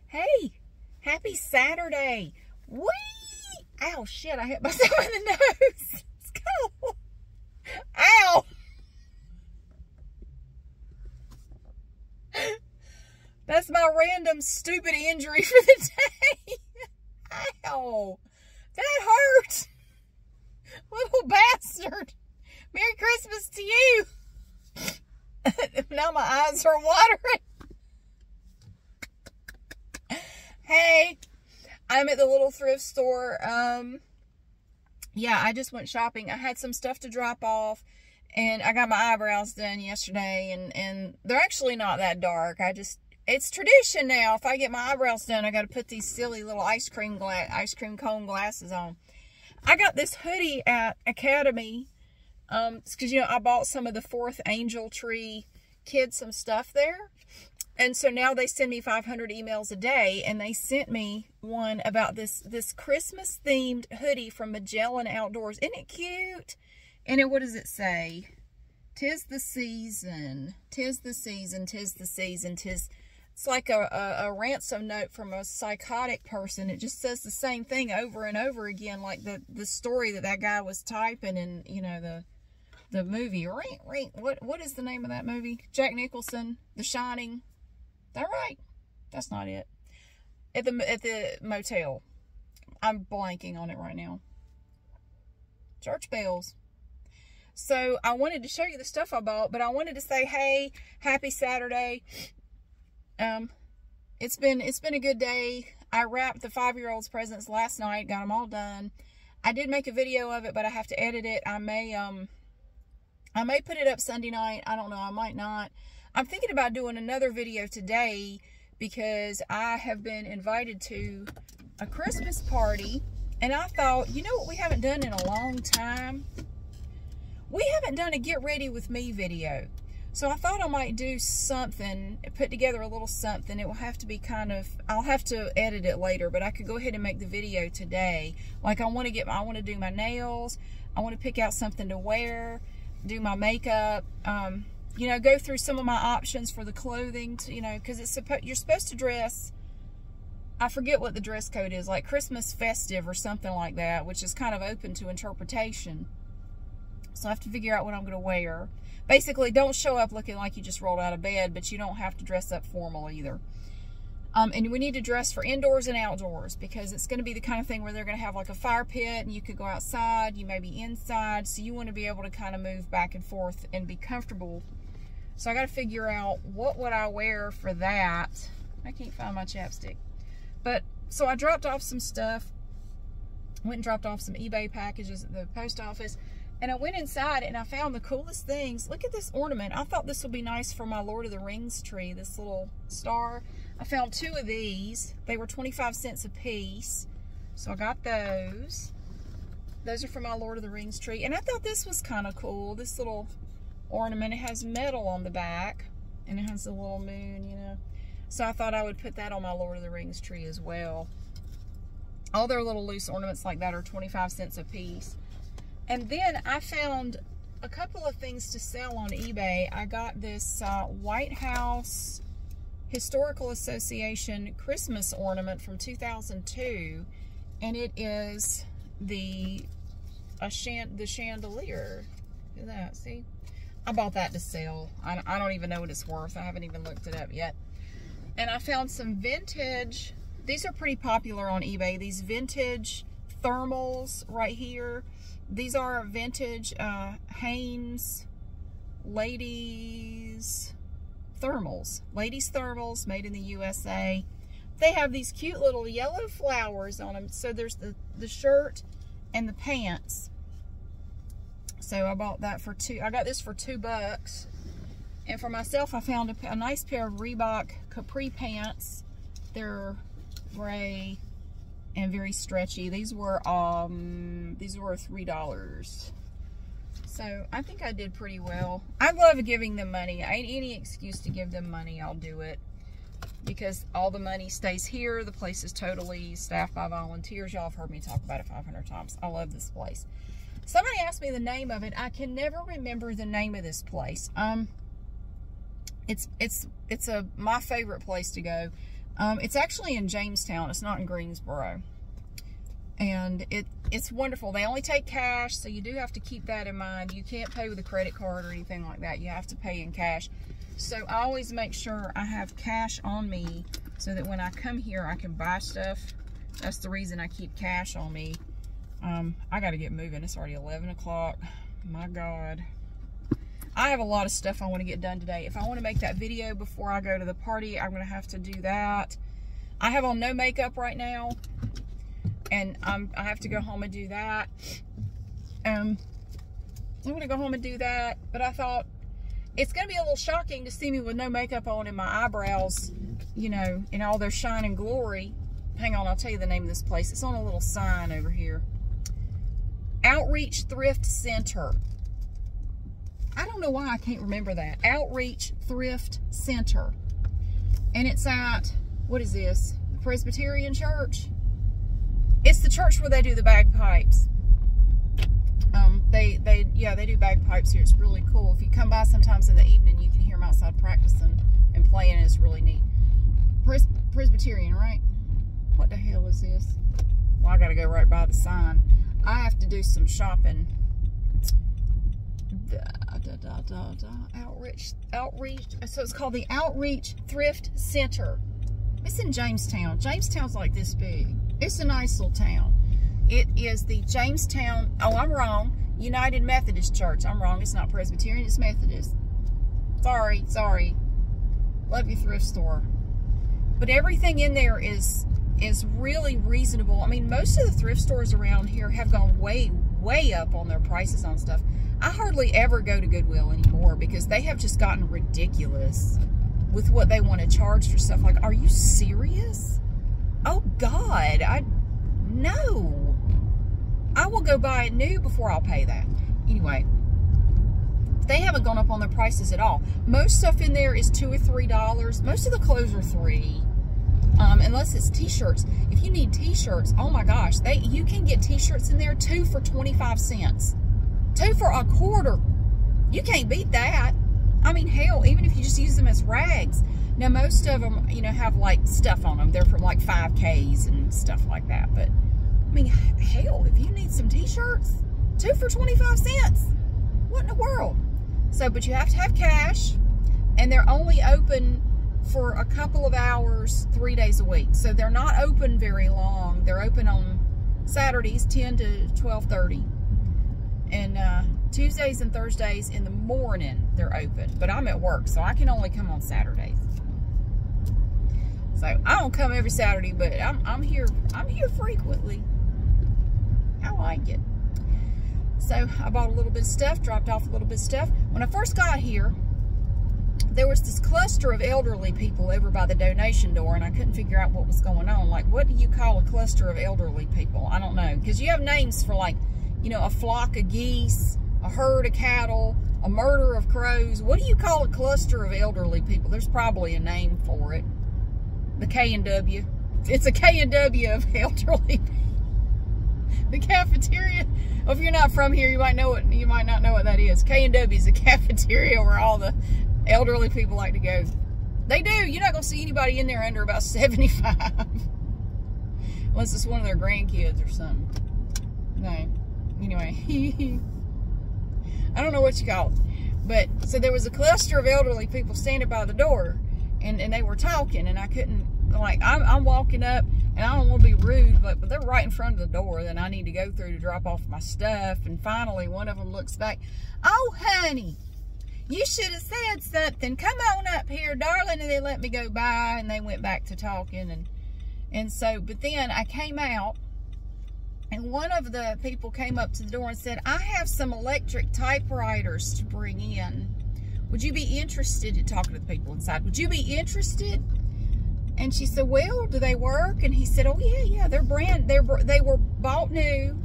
Hey, happy Saturday. Whee! Ow, shit, I hit myself in the nose. It's kind of... Ow! That's my random stupid injury for the day. Ow! That hurt. Little bastard. Merry Christmas to you. Now my eyes are watering. Hey, I'm at the little thrift store. Yeah, I just went shopping. I had some stuff to drop off, and I got my eyebrows done yesterday, and they're actually not that dark. It's tradition now. If I get my eyebrows done, I got to put these silly little ice cream cone glasses on. I got this hoodie at Academy, because, you know, I bought some of the 4th Angel Tree kids some stuff there. And so now they send me 500 emails a day, and they sent me one about this Christmas themed hoodie from Magellan Outdoors. Isn't it cute? And what does it say? 'Tis the season, 'tis the season, 'tis the season, 'tis... It's like a ransom note from a psychotic person. It just says the same thing over and over again, like the story that guy was typing in, you know, the movie. What is the name of that movie? Jack Nicholson, The Shining. Is that right? That's not it. At the motel. I'm blanking on it right now. Church bells. So I wanted to show you the stuff I bought, but I wanted to say, hey, happy Saturday. It's been a good day. I wrapped the 5-year-old's presents last night, got them all done. I did make a video of it, but I have to edit it. I may put it up Sunday night. I don't know. I might not. I'm thinking about doing another video today because I have been invited to a Christmas party, and I thought, you know what we haven't done in a long time? We haven't done a get ready with me video. So I thought I might do something, put together a little something. It will have to be kind of, I'll have to edit it later, but I could go ahead and make the video today. Like I want to do my nails. I want to pick out something to wear, do my makeup, you know, go through some of my options for the clothing, you know, because you're supposed to dress, I forget what the dress code is, like Christmas festive or something like that, which is kind of open to interpretation. So I have to figure out what I'm going to wear. Basically, don't show up looking like you just rolled out of bed, but you don't have to dress up formal either. And we need to dress for indoors and outdoors because it's going to be the kind of thing where they're going to have like a fire pit and you could go outside, you may be inside, so you want to be able to kind of move back and forth and be comfortable. So I got to figure out what would I wear for that. I can't find my chapstick. But, so I dropped off some stuff. Went and dropped off some eBay packages at the post office. And I went inside and I found the coolest things. Look at this ornament. I thought this would be nice for my Lord of the Rings tree, this little star. I found 2 of these. They were 25 cents a piece. So I got those. Those are for my Lord of the Rings tree. And I thought this was kind of cool. This little ornament. It has metal on the back. And it has a little moon, you know. So I thought I would put that on my Lord of the Rings tree as well. All their little loose ornaments like that are 25 cents a piece. And then I found a couple of things to sell on eBay. I got this White House Historical Association Christmas ornament from 2002. And it is the chandelier. Look at that, see? I bought that to sell. I don't even know what it's worth. I haven't even looked it up yet. And I found some vintage, these are pretty popular on eBay, these vintage thermals right here. These are vintage Hanes ladies thermals. Ladies thermals made in the USA. They have these cute little yellow flowers on them. So there's the shirt and the pants. So I bought that for I got this for $2. And for myself, I found a nice pair of Reebok capri pants. They're gray and very stretchy. These were $3. So I think I did pretty well. I love giving them money. Any excuse to give them money, I'll do it. Because all the money stays here. The place is totally staffed by volunteers. Y'all have heard me talk about it 500 times. I love this place. Somebody asked me the name of it. I can never remember the name of this place. It's my favorite place to go. It's actually in Jamestown. It's not in Greensboro. And it's wonderful. They only take cash, so you do have to keep that in mind. You can't pay with a credit card or anything like that. You have to pay in cash. So I always make sure I have cash on me so that when I come here, I can buy stuff. That's the reason I keep cash on me. I got to get moving. It's already 11 o'clock. My God. I have a lot of stuff I want to get done today. If I want to make that video before I go to the party, I'm going to have to do that. I have on no makeup right now, and I have to go home and do that. I'm going to go home and do that, but I thought it's going to be a little shocking to see me with no makeup on and my eyebrows, you know, in all their shine and glory. Hang on, I'll tell you the name of this place. It's on a little sign over here. Outreach Thrift Center. I don't know why I can't remember that. Outreach Thrift Center. And it's at, what is this? The Presbyterian Church? It's the church where they do the bagpipes. They do bagpipes here. It's really cool. If you come by sometimes in the evening, you can hear them outside practicing and playing. It's really neat. Presbyterian, right? What the hell is this? Well, I gotta go right by the sign. I have to do some shopping. Outreach. So it's called the Outreach Thrift Center. It's in Jamestown. Jamestown's like this big. It's a nice little town. It is the Jamestown, oh, I'm wrong, United Methodist Church. I'm wrong. It's not Presbyterian, it's Methodist. Sorry. Love your thrift store. But everything in there is really reasonable. I mean, most of the thrift stores around here have gone way up on their prices on stuff. I hardly ever go to Goodwill anymore because they have just gotten ridiculous with what they want to charge for stuff. Like, are you serious? Oh God, no. I will go buy it new before I'll pay that. Anyway, they haven't gone up on their prices at all. Most stuff in there is $2 or $3. Most of the clothes are $3. Unless it's t-shirts. If you need t-shirts, oh my gosh, you can get t-shirts in there 2 for 25 cents. 2 for a quarter. You can't beat that. I mean, hell, even if you just use them as rags. Now, most of them, you know, have like stuff on them. They're from like 5Ks and stuff like that. But, I mean, hell, if you need some t-shirts, 2 for 25 cents. What in the world? So, but you have to have cash, and they're only open for a couple of hours, 3 days a week. So they're not open very long. They're open on Saturdays, 10 to 12:30. And Tuesdays and Thursdays in the morning, they're open. But I'm at work, so I can only come on Saturdays. So I don't come every Saturday, but I'm here frequently. I like it. So I bought a little bit of stuff, dropped off a little bit of stuff. When I first got here, there was this cluster of elderly people over by the donation door, and I couldn't figure out what was going on. Like, what do you call a cluster of elderly people? I don't know. Because you have names for, like, you know, a flock of geese, a herd of cattle, a murder of crows. What do you call a cluster of elderly people? There's probably a name for it. The K&W. It's a K&W of elderly people. The cafeteria. Well, if you're not from here, you might not know what that is. K&W is a cafeteria where all the elderly people like to go. They do. You're not going to see anybody in there under about 75. Unless it's one of their grandkids or something. No. Anyway. I don't know what you call it. But, so there was a cluster of elderly people standing by the door. And they were talking. And I couldn't, like, I'm walking up. And I don't want to be rude, but they're right in front of the door that I need to go through to drop off my stuff. And finally, one of them looks back. Oh, honey. You should have said something. Come on up here, darling. And they let me go by, and they went back to talking. And so, but then I came out, and one of the people came up to the door and said, I have some electric typewriters to bring in. Would you be interested in talking to the people inside? Would you be interested? And she said, well, do they work? And he said, oh, yeah. They were bought new.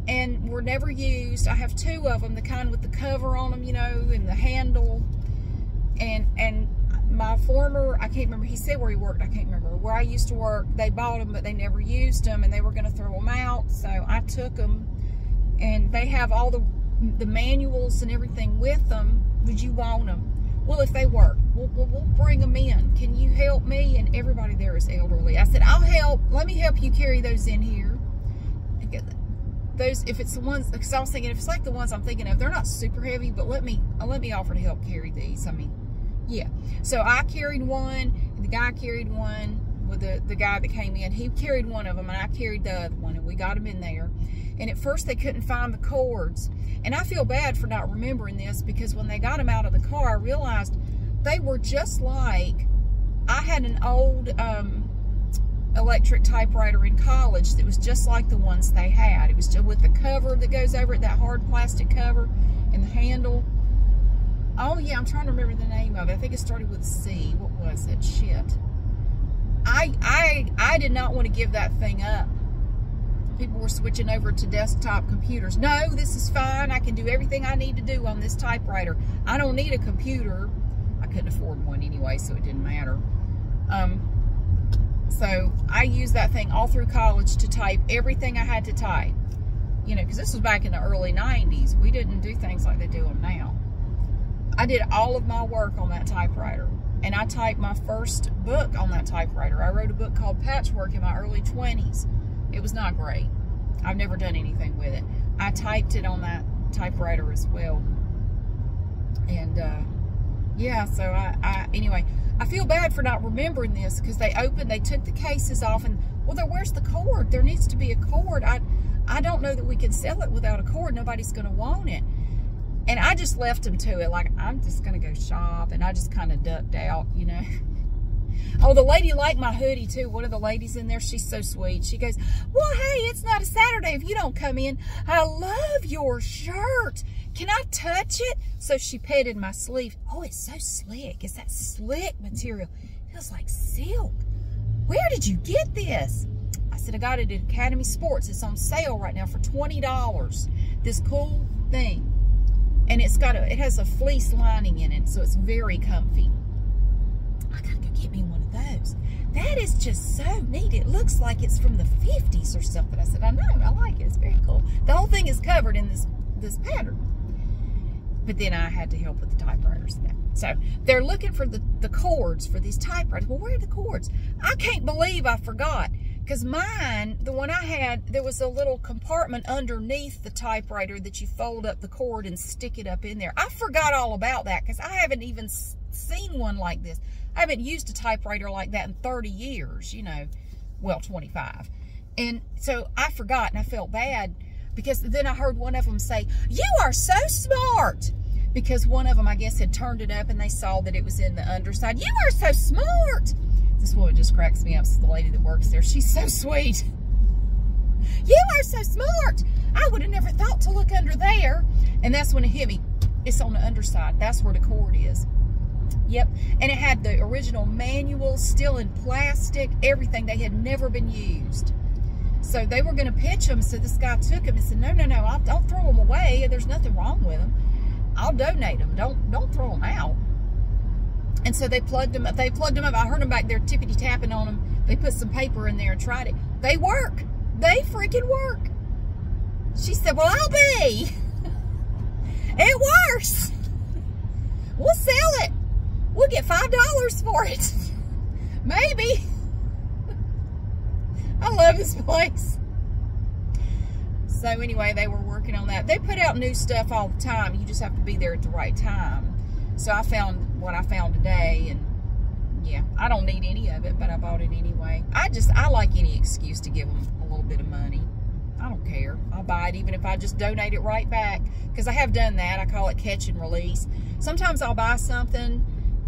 And were never used. I have 2 of them, the kind with the cover on them, you know, and the handle. And my former, I can't remember, he said where he worked, I can't remember. Where I used to work, they bought them, but they never used them, and they were going to throw them out. So I took them, and they have all the manuals and everything with them. Would you want them? well, if they work, we'll bring them in. Can you help me? And everybody there is elderly. I said, I'll help. Let me help you carry those in here. Those, if it's the ones, because I was thinking, if it's like the ones I'm thinking of, they're not super heavy, but let me offer to help carry these. I mean, yeah. So I carried one, and the guy carried one with the guy that came in. He carried one of them, and I carried the other one, and we got them in there. And at first they couldn't find the cords. And I feel bad for not remembering this, because when they got them out of the car, I realized they were just like, I had an old electric typewriter in college that was just like the ones they had. It was still with the cover that goes over it, that hard plastic cover, and the handle. Oh yeah, I'm trying to remember the name of it. I think it started with a C. What was it? Shit. I did not want to give that thing up. People were switching over to desktop computers. No, this is fine. I can do everything I need to do on this typewriter. I don't need a computer. I couldn't afford one anyway, so it didn't matter. So I used that thing all through college to type everything I had to type. You know, because this was back in the early 90s. We didn't do things like they do them now. I did all of my work on that typewriter. And I typed my first book on that typewriter. I wrote a book called Patchwork in my early 20s. It was not great. I've never done anything with it. I typed it on that typewriter as well. And yeah, so anyway, I feel bad for not remembering this, because they took the cases off, and well, where's the cord? There needs to be a cord. I don't know that we can sell it without a cord. Nobody's going to want it. And I just left them to it, like, I'm just going to go shop, and I just kind of ducked out, you know. Oh, the lady liked my hoodie, too. One of the ladies in there, she's so sweet. She goes, well, hey, it's not a Saturday if you don't come in. I love your shirt. Can I touch it? So she petted my sleeve. Oh, it's so slick. It's that slick material. It feels like silk. Where did you get this? I said, I got it at Academy Sports. It's on sale right now for $20. This cool thing. And it has a fleece lining in it, so it's very comfy. I gotta go get me one of those. That is just so neat. It looks like it's from the 50s or something. I said, I know, I like it. It's very cool. The whole thing is covered in this pattern. But then I had to help with the typewriters now. So they're looking for the cords for these typewriters. Well, where are the cords? I can't believe I forgot. Because mine, the one I had, there was a little compartment underneath the typewriter that you fold up the cord and stick it up in there. I forgot all about that, because I haven't even seen one like this. I haven't used a typewriter like that in 30 years, you know, well, 25. And so I forgot, and I felt bad, because then I heard one of them say, you are so smart. Because one of them, I guess, had turned it up and they saw that it was in the underside. You are so smart. This woman just cracks me up. It's the lady that works there. She's so sweet. You are so smart. I would have never thought to look under there. And that's when it hit me. It's on the underside. That's where the cord is. Yep. And it had the original manual still in plastic. Everything. They had never been used. So they were going to pitch them. So this guy took them and said, no, don't throw them away. There's nothing wrong with them. I'll donate them. Don't throw them out. And so they plugged them up. I heard them back there tippity tapping on them. They put some paper in there and tried it. They work. They freaking work. She said, well, I'll be. It works. We'll sell it. We'll get $5 for it. Maybe. I love this place. So anyway, they were working on that. They put out new stuff all the time. You just have to be there at the right time. So I found what I found today, and yeah, I don't need any of it, but I bought it anyway. I like any excuse to give them a little bit of money. I don't care. I'll buy it even if I just donate it right back, because I have done that. I call it catch and release. Sometimes I'll buy something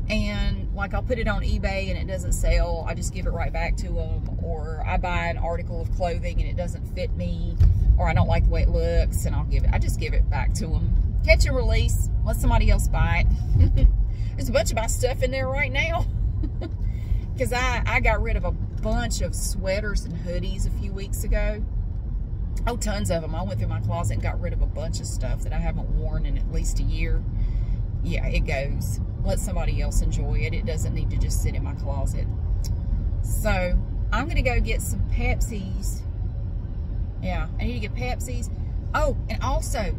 and like I'll put it on eBay and it doesn't sell. I just give it right back to them. Or I buy an article of clothing and it doesn't fit me, or I don't like the way it looks, and I just give it back to them. Catch and release. Let somebody else buy it. There's a bunch of my stuff in there right now. Because I got rid of a bunch of sweaters and hoodies a few weeks ago. Oh, tons of them. I went through my closet and got rid of a bunch of stuff that I haven't worn in at least a year. Yeah, it goes. Let somebody else enjoy it. It doesn't need to just sit in my closet. So, I'm going to go get some Pepsis. Yeah, I need to get Pepsis. Oh, and also,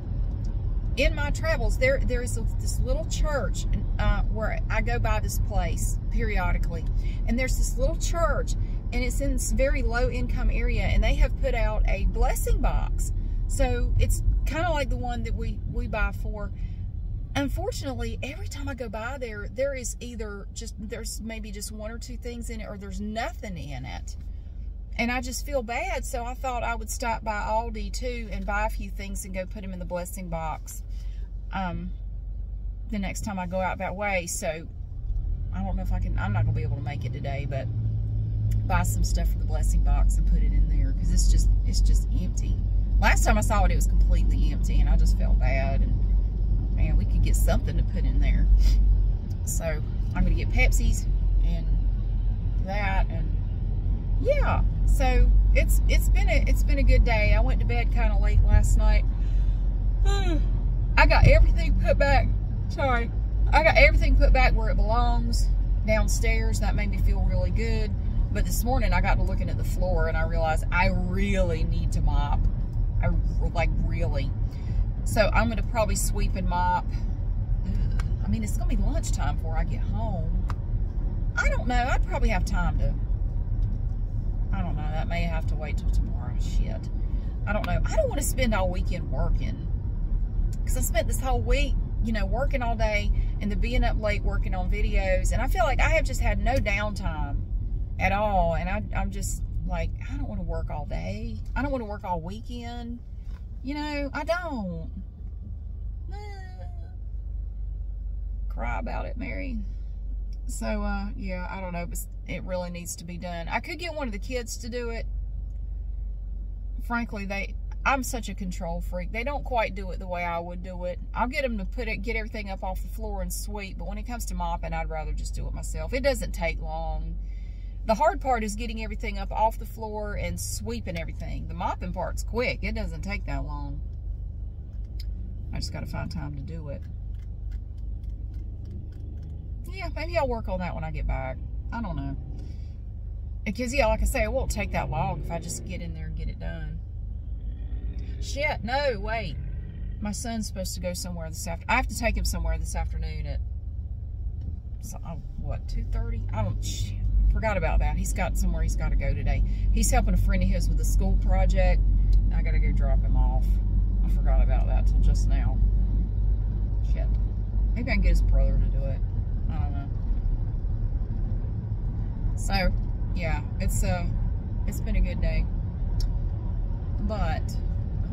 in my travels, there is this little church, and where I go by this place periodically, and there's this little church, and it's in this very low income area, and they have put out a blessing box. So it's kind of like the one that we buy for. Unfortunately, every time I go by there is either there's maybe just one or two things in it, or there's nothing in it. And I just feel bad, so I thought I would stop by Aldi too and buy a few things and go put them in the blessing box the next time I go out that way. So I don't know if I can, I'm not going to be able to make it today, but buy some stuff for the blessing box and put it in there, because it's just empty. Last time I saw it, it was completely empty, and I just felt bad. And man, we could get something to put in there. So I'm going to get Pepsi's and that, and yeah. So it's been a good day. I went to bed kind of late last night. I got everything put back. Sorry. I got everything put back where it belongs, downstairs. That made me feel really good. But this morning I got to looking at the floor, and I realized I really need to mop. Really. So I'm going to probably sweep and mop. I mean, it's going to be lunchtime before I get home. I don't know. I'd probably have time to. I don't know. That may have to wait till tomorrow. Shit. I don't know. I don't want to spend all weekend working, because I spent this whole week, you know, working all day, and then being up late working on videos. And I feel like I have just had no downtime at all. And I'm just like, I don't want to work all day. I don't want to work all weekend. You know, I don't. Cry about it, Mary. So, yeah, I don't know, but it really needs to be done. I could get one of the kids to do it. Frankly, I'm such a control freak. They don't quite do it the way I would do it. I'll get them to get everything up off the floor and sweep, but when it comes to mopping, I'd rather just do it myself. It doesn't take long. The hard part is getting everything up off the floor and sweeping everything. The mopping part's quick. It doesn't take that long. I just got to find time to do it. Yeah, maybe I'll work on that when I get back. I don't know. Because, yeah, like I say, it won't take that long if I just get in there and get it done. Shit, no, wait. My son's supposed to go somewhere this afternoon. I have to take him somewhere this afternoon at, what, 2:30? Shit. Forgot about that. He's got somewhere he's got to go today. He's helping a friend of his with a school project. I got to go drop him off. I forgot about that till just now. Shit. Maybe I can get his brother to do it. I don't know. So, yeah, it's been a good day. But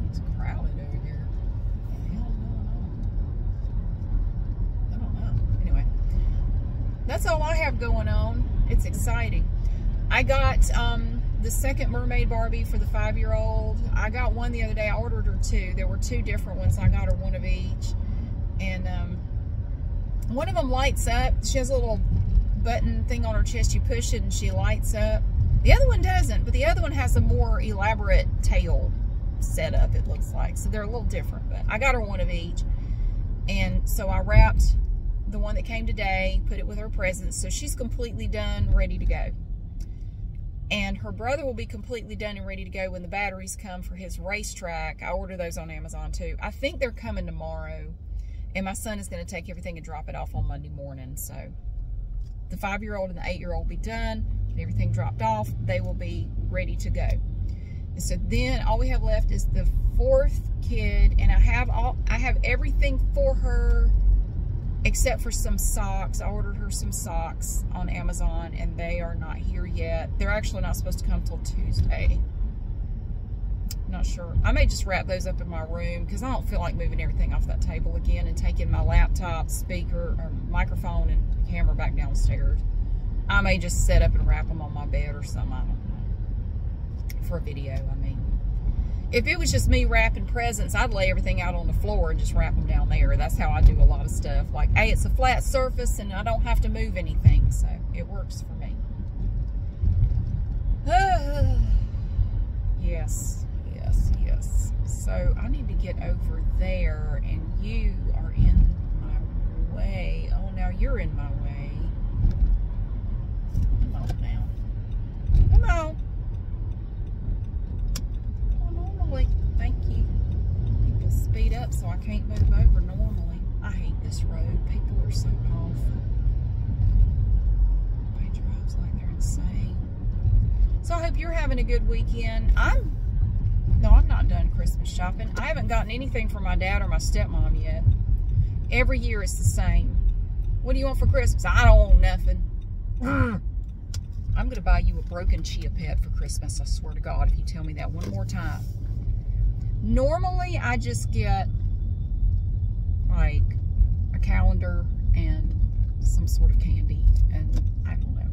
it's crowded over here. What the hell's going on? I don't know. Anyway, that's all I have going on. It's exciting. I got the second Mermaid Barbie for the 5-year-old. I got one the other day. I ordered her 2. There were 2 different ones. I got her one of each. And one of them lights up. She has a little button thing on her chest. You push it and she lights up. The other one doesn't, but the other one has a more elaborate tail setup, it looks like. So they're a little different, but I got her one of each. And so I wrapped the one that came today, put it with her presents, so she's completely done, ready to go. And her brother will be completely done and ready to go when the batteries come for his racetrack. I ordered those on Amazon too. I think they're coming tomorrow, and my son is going to take everything and drop it off on Monday morning. So the 5-year-old and the 8-year-old will be done, and everything dropped off. They will be ready to go. And so then all we have left is the 4th kid, and I have everything for her except for some socks. I ordered her some socks on Amazon, and they are not here yet. They're actually not supposed to come till Tuesday. Not sure. I may just wrap those up in my room, because I don't feel like moving everything off that table again and taking my laptop, speaker, or microphone and camera back downstairs. I may just set up and wrap them on my bed or something. I don't know. For a video, I mean. If it was just me wrapping presents, I'd lay everything out on the floor and just wrap them down there. That's how I do a lot of stuff. Like, hey, it's a flat surface and I don't have to move anything, so it works for me. Yes, yes, yes. So I need to get over there, and you are in my way. Oh, now you're in my way. Come on now. Come on. Normally, thank you. People speed up so I can't move over normally. I hate this road. People are so off. Everybody drives like they're insane. So I hope you're having a good weekend. No, I'm not done Christmas shopping. I haven't gotten anything for my dad or my stepmom yet. Every year it's the same. What do you want for Christmas? I don't want nothing. I'm going to buy you a broken Chia Pet for Christmas, I swear to God, if you tell me that one more time. Normally, I just get, like, a calendar and some sort of candy, and I don't know.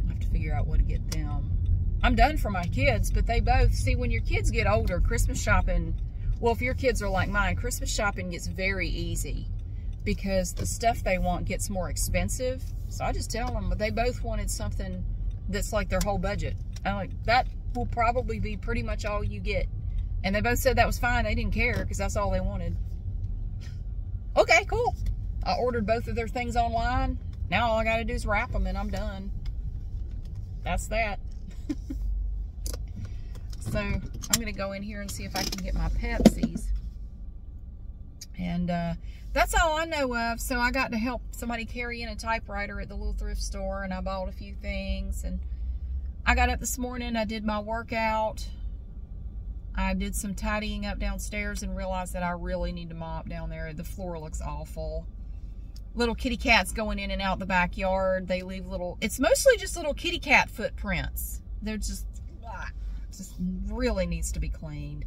I'll have to figure out what to get them. I'm done for my kids, but they both, see, when your kids get older, Christmas shopping, well, if your kids are like mine, Christmas shopping gets very easy because the stuff they want gets more expensive. So I just tell them, but they both wanted something that's like their whole budget. I'm like, that will probably be pretty much all you get. And they both said that was fine. They didn't care because that's all they wanted. Okay, cool. I ordered both of their things online. Now all I got to do is wrap them and I'm done. That's that. So I'm going to go in here and see if I can get my Pepsis. And that's all I know of. So I got to help somebody carry in a typewriter at the little thrift store, and I bought a few things. And I got up this morning, I did my workout. I did some tidying up downstairs and realized that I really need to mop down there. The floor looks awful. Little kitty cats going in and out the backyard. They leave little, it's mostly just little kitty cat footprints. They're just really needs to be cleaned.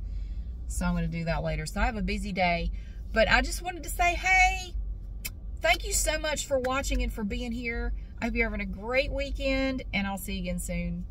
So I'm going to do that later. So I have a busy day. But I just wanted to say, hey, thank you so much for watching and for being here. I hope you're having a great weekend, and I'll see you again soon.